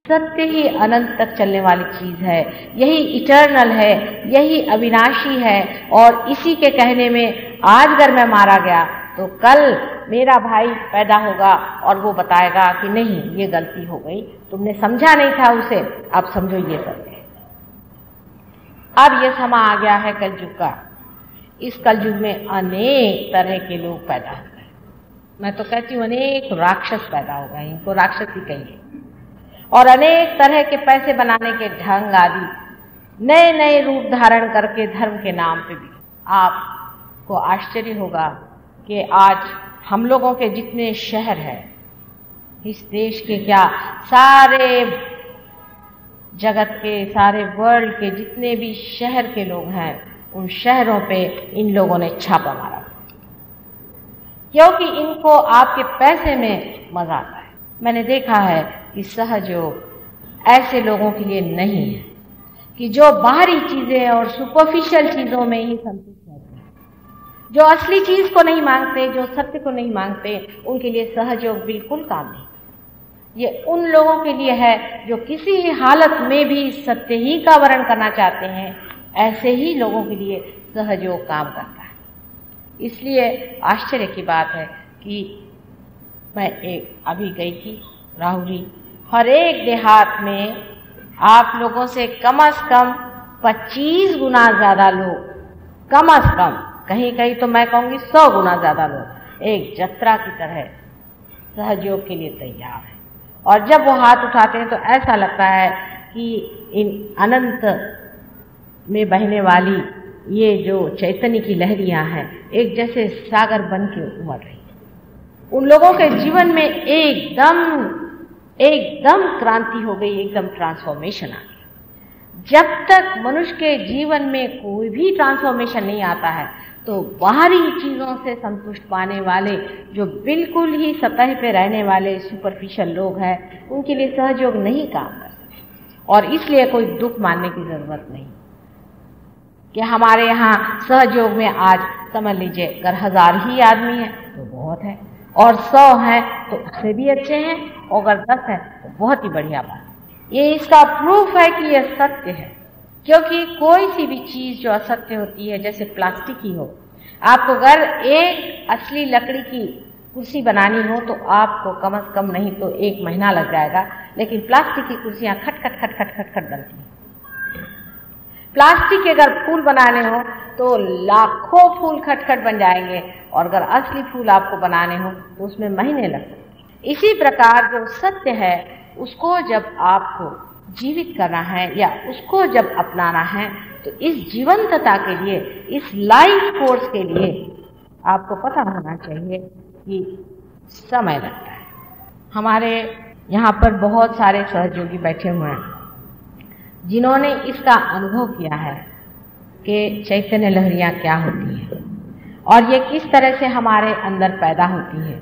सत्य ही अनंत तक चलने वाली चीज है, यही इटर्नल है, यही अविनाशी है। और इसी के कहने में आज अगर मैं मारा गया तो कल मेरा भाई पैदा होगा और वो बताएगा कि नहीं, ये गलती हो गई, तुमने समझा नहीं था उसे, अब समझो ये सत्य है। अब ये समा आ गया है कलयुग का। इस कलयुग में अनेक तरह के लोग पैदा हो गए। मैं तो कहती हूँ अनेक राक्षस पैदा हो गए, इनको राक्षस ही कहिए। और अनेक तरह के पैसे बनाने के ढंग आदि नए नए रूप धारण करके धर्म के नाम पे भी। आपको आश्चर्य होगा कि आज हम लोगों के जितने शहर हैं इस देश के, क्या सारे जगत के, सारे वर्ल्ड के जितने भी शहर के लोग हैं, उन शहरों पे इन लोगों ने छापा मारा, क्योंकि इनको आपके पैसे में मजा आता है। मैंने देखा है कि सहयोग ऐसे लोगों के लिए नहीं है कि जो बाहरी चीजें और सुपरफिशियल चीजों में ही संतुष्ट रहते हैं, जो असली चीज को नहीं मांगते, जो सत्य को नहीं मांगते, उनके लिए सहयोग बिल्कुल काम नहीं। ये उन लोगों के लिए है जो किसी हालत में भी सत्य ही का वर्ण करना चाहते हैं, ऐसे ही लोगों के लिए सहयोग काम करता है। इसलिए आश्चर्य की बात है कि मैं अभी गई थी राहुरी, हर एक देहात में आप लोगों से कम से कम 25 गुना ज्यादा लोग, कम से कम, कहीं कहीं तो मैं कहूँगी 100 गुना ज्यादा लोग एक जत्रा की तरह सहयोग के लिए तैयार है। और जब वो हाथ उठाते हैं तो ऐसा लगता है कि इन अनंत में बहने वाली ये जो चैतन्य की लहरियां हैं एक जैसे सागर बन के उमड़ रही। उन लोगों के जीवन में एकदम क्रांति हो गई, एकदम ट्रांसफॉर्मेशन आ गई। जब तक मनुष्य के जीवन में कोई भी ट्रांसफॉर्मेशन नहीं आता है तो बाहरी चीजों से संतुष्ट पाने वाले, जो बिल्कुल ही सतह पे रहने वाले सुपरफिशियल लोग हैं, उनके लिए सहयोग नहीं काम कर सकते। और इसलिए कोई दुख मानने की जरूरत नहीं कि हमारे यहाँ सहयोग में आज समझ लीजिए अगर 1000 ही आदमी है तो बहुत है, और 100 है तो उससे भी अच्छे हैं, और अगर 10 है तो बहुत ही बढ़िया बात है। ये इसका प्रूफ है कि यह सत्य है, क्योंकि कोई सी भी चीज जो असत्य होती है, जैसे प्लास्टिक ही हो, आपको अगर एक असली लकड़ी की कुर्सी बनानी हो तो आपको कम से कम नहीं तो 1 महीना लग जाएगा, लेकिन प्लास्टिक की कुर्सियां खट खट खट खट खट खट बनती हैं। प्लास्टिक के अगर फूल बनाने हो तो लाखों फूल खटखट बन जाएंगे, और अगर असली फूल आपको बनाने हो तो उसमें महीने लग सकते हैं। इसी प्रकार जो सत्य है उसको जब आपको जीवित करना है या उसको जब अपनाना है तो इस जीवंतता के लिए, इस लाइफ फोर्स के लिए आपको पता होना चाहिए कि समय लगता है। हमारे यहाँ पर बहुत सारे सहयोगी बैठे हुए हैं जिन्होंने इसका अनुभव किया है कि चैतन्य लहरियां क्या होती हैं और ये किस तरह से हमारे अंदर पैदा होती है,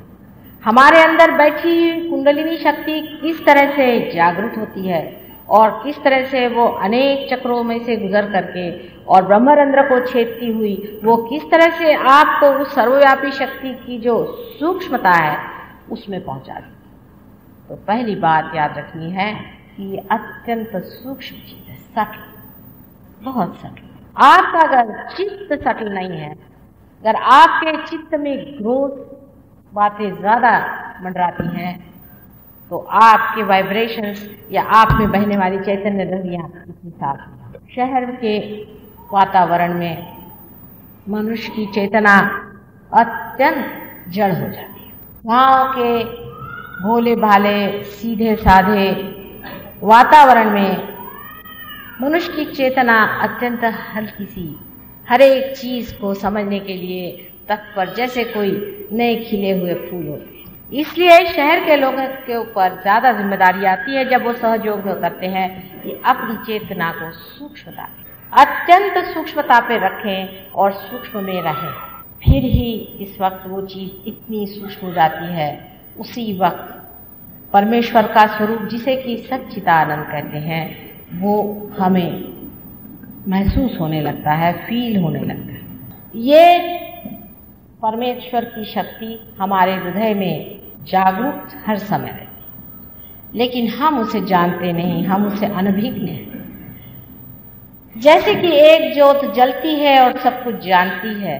हमारे अंदर बैठी कुंडलिनी शक्ति किस तरह से जागृत होती है और किस तरह से वो अनेक चक्रों में से गुजर करके और ब्रह्मरंध्र को छेदती हुई वो किस तरह से आपको उस सर्वव्यापी शक्ति की जो सूक्ष्मता है उसमें पहुंचा दी। तो पहली बात याद रखनी है कि ये अत्यंत सूक्ष्म चीज है, सटल, बहुत सटल। आपका अगर चित्त सटल नहीं है, अगर आपके चित्त में ग्रोथ बातें ज्यादा मंडराती हैं तो आपके वाइब्रेशंस या आप में बहने वाली चैतन्य लहरियां इतनी साफ नहीं। शहर के वातावरण में मनुष्य की चेतना अत्यंत जड़ हो जाती है। गांव के भोले भाले सीधे साधे वातावरण में मनुष्य की चेतना अत्यंत हल्की सी, हर एक चीज को समझने के लिए तत्पर, जैसे कोई नए खिले हुए फूल होते हैं। इसलिए शहर के लोगों के ऊपर ज्यादा जिम्मेदारी आती है जब वो सहयोग करते हैं कि अपनी चेतना को सूक्ष्मता, अत्यंत सूक्ष्मता पे रखें और सूक्ष्म में रहें। फिर ही इस वक्त वो चीज इतनी सूक्ष्म हो जाती है, उसी वक्त परमेश्वर का स्वरूप जिसे कि सच्चिदानंद कहते हैं वो हमें महसूस होने लगता है, फील होने लगता है। ये परमेश्वर की शक्ति हमारे हृदय में जागरूक हर समय रहती है। लेकिन हम उसे जानते नहीं, हम उससे अनभिज्ञ हैं। जैसे कि एक ज्योत जलती है और सब कुछ जानती है,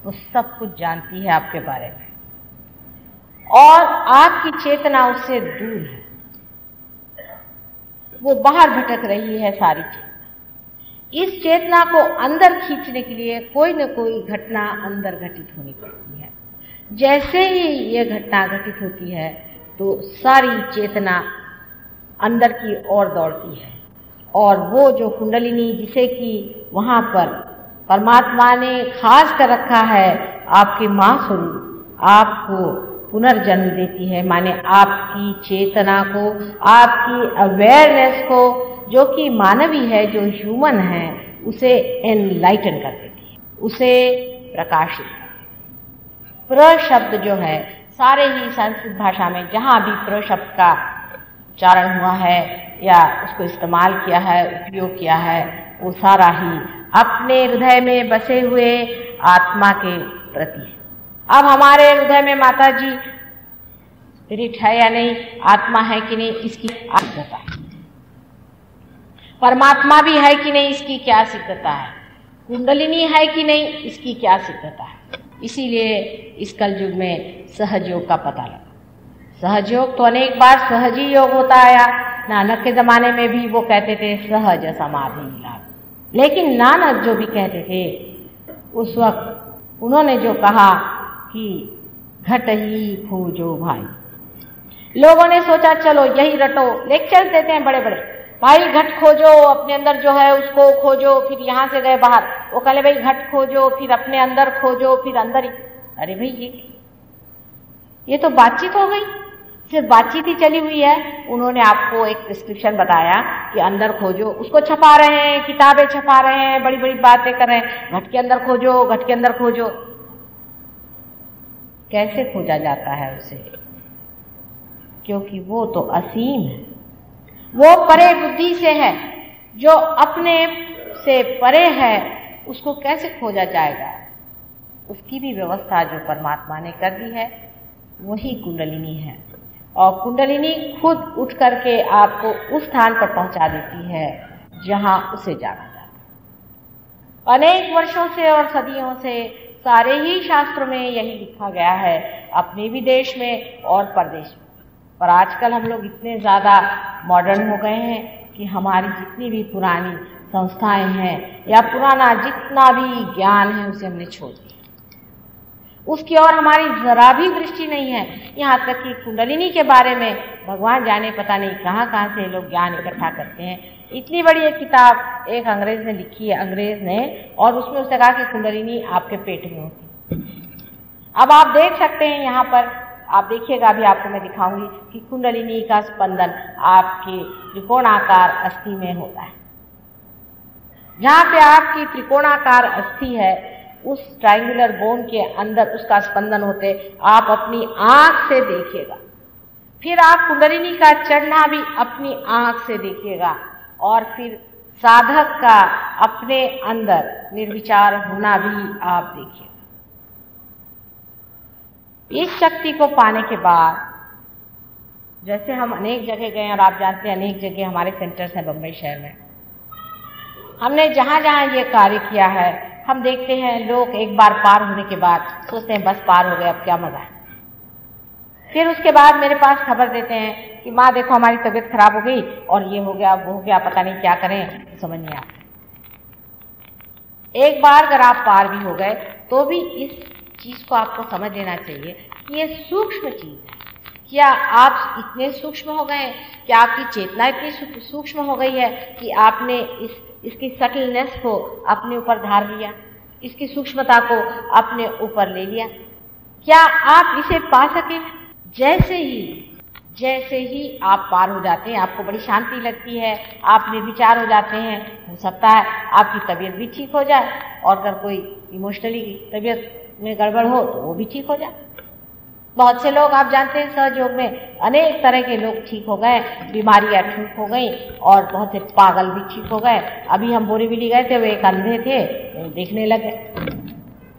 वो सब कुछ जानती है आपके बारे में, और आपकी चेतना उससे दूर है, वो बाहर भटक रही है सारी चीज। इस चेतना को अंदर खींचने के लिए कोई न कोई घटना अंदर घटित होनी पड़ती है। जैसे ही ये घटना घटित होती है तो सारी चेतना अंदर की ओर दौड़ती है, और वो जो कुंडलिनी जिसे कि वहां पर परमात्मा ने खास कर रखा है, आपकी मां स्वरूप आपको पुनर्जन्म देती है, माने आपकी चेतना को, आपकी अवेयरनेस को, जो कि मानवी है, जो ह्यूमन है, उसे एनलाइटन कर देती है, उसे प्रकाशित कर। प्र शब्द जो है, सारे ही संस्कृत भाषा में जहां भी प्र शब्द का उच्चारण हुआ है या उसको इस्तेमाल किया है, उपयोग किया है, वो सारा ही अपने हृदय में बसे हुए आत्मा के प्रति है। अब हमारे हृदय में माता जी स्पिरिट है या नहीं, आत्मा है कि नहीं, इसकी सिद्धता है। परमात्मा भी है कि नहीं, इसकी क्या सिद्धता है। कुंडलिनी है कि नहीं, इसकी क्या सिद्धता है। इसीलिए इस कलयुग में सहजयोग का पता लगा। सहजयोग तो अनेक बार सहज ही योग होता आया। नानक के जमाने में भी वो कहते थे सहज समाधि लाभ, लेकिन नानक जो भी कहते थे उस वक्त उन्होंने जो कहा कि घट ही खोजो भाई, लोगों ने सोचा चलो यही रटो, लेक्चर देते हैं बड़े बड़े, भाई घट खोजो, अपने अंदर जो है उसको खोजो, फिर यहां से गए बाहर, वो कहले भाई घट खोजो, फिर अपने अंदर खोजो, फिर अंदर ही। अरे भाई ये तो बातचीत हो गई, सिर्फ बातचीत ही चली हुई है। उन्होंने आपको एक प्रिस्क्रिप्शन बताया कि अंदर खोजो, उसको छपा रहे हैं, किताबें छपा रहे हैं, बड़ी बड़ी बातें कर रहे हैं, घट के अंदर खोजो, घट के अंदर खोजो। कैसे खोजा जाता है उसे, क्योंकि वो तो असीम है, वो परे बुद्धि से है। जो अपने से परे है उसको कैसे खोजा जाएगा। उसकी भी व्यवस्था जो परमात्मा ने कर दी है वही कुंडलिनी है, और कुंडलिनी खुद उठ करके आपको उस स्थान पर पहुंचा देती है जहां उसे जाना जाता। अनेक वर्षों से और सदियों से सारे ही शास्त्रों में यही लिखा गया है, अपने भी देश में और परदेश में। पर आजकल हम लोग इतने ज़्यादा मॉडर्न हो गए हैं कि हमारी जितनी भी पुरानी संस्थाएं हैं या पुराना जितना भी ज्ञान है उसे हमने छोड़ दिया, उसकी ओर हमारी जरा भी दृष्टि नहीं है। यहाँ तक कि कुंडलिनी के बारे में भगवान जाने पता नहीं कहाँ कहाँ से लोग ज्ञान इकट्ठा करते हैं। इतनी बड़ी एक किताब एक अंग्रेज ने लिखी है, अंग्रेज ने, और उसमें उसने कहा कि कुंडलिनी आपके पेट में होती। अब आप देख सकते हैं यहाँ पर, आप देखिएगा, अभी आपको मैं दिखाऊंगी कि कुंडलिनी का स्पंदन आपके त्रिकोणाकार अस्थि में होता है। जहाँ पे आपकी त्रिकोणाकार अस्थि है उस ट्रायंगुलर बोन के अंदर उसका स्पंदन होते आप अपनी आंख से देखिएगा। फिर आप कुंडलिनी का चढ़ना भी अपनी आंख से देखिएगा, और फिर साधक का अपने अंदर निर्विचार होना भी आप देखिएगा। इस शक्ति को पाने के बाद, जैसे हम अनेक जगह गए और आप जानते हैं अनेक जगह हमारे सेंटर्स हैं बम्बई शहर में, हमने जहां जहां ये कार्य किया है, हम देखते हैं लोग एक बार पार होने के बाद सोचते हैं बस पार हो गए, अब क्या मजा है। फिर उसके बाद मेरे पास खबर देते हैं कि माँ देखो हमारी तबीयत खराब हो गई और ये हो गया वो हो गया, पता नहीं क्या करें, समझ नहीं आता। एक बार अगर आप पार भी हो गए तो भी इस चीज को आपको समझ लेना चाहिए कि ये सूक्ष्म चीज है। क्या आप इतने सूक्ष्म हो गए, क्या आपकी चेतना इतनी सूक्ष्म हो गई है कि आपने इसकी सटलनेस को अपने ऊपर धार लिया, इसकी सूक्ष्मता को अपने ऊपर ले लिया? क्या आप इसे पा सके? जैसे ही आप पार हो जाते हैं आपको बड़ी शांति लगती है, आप निर्विचार हो जाते हैं। हो सकता है आपकी तबीयत भी ठीक हो जाए, और अगर कोई इमोशनली तबीयत में गड़बड़ हो तो वो भी ठीक हो जाए। बहुत से लोग आप जानते हैं सहयोग में अनेक तरह के लोग ठीक हो गए, बीमारियां ठीक हो गई, और बहुत से पागल भी ठीक हो गए। अभी हम बोरीवली गए थे, वो एक अंधे थे, वो देखने लगे,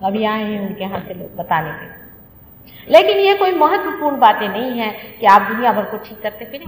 अभी आए हैं उनके यहाँ से लोग बताने के। लेकिन ये कोई महत्वपूर्ण बातें नहीं है कि आप दुनिया भर को ठीक करते फिरें।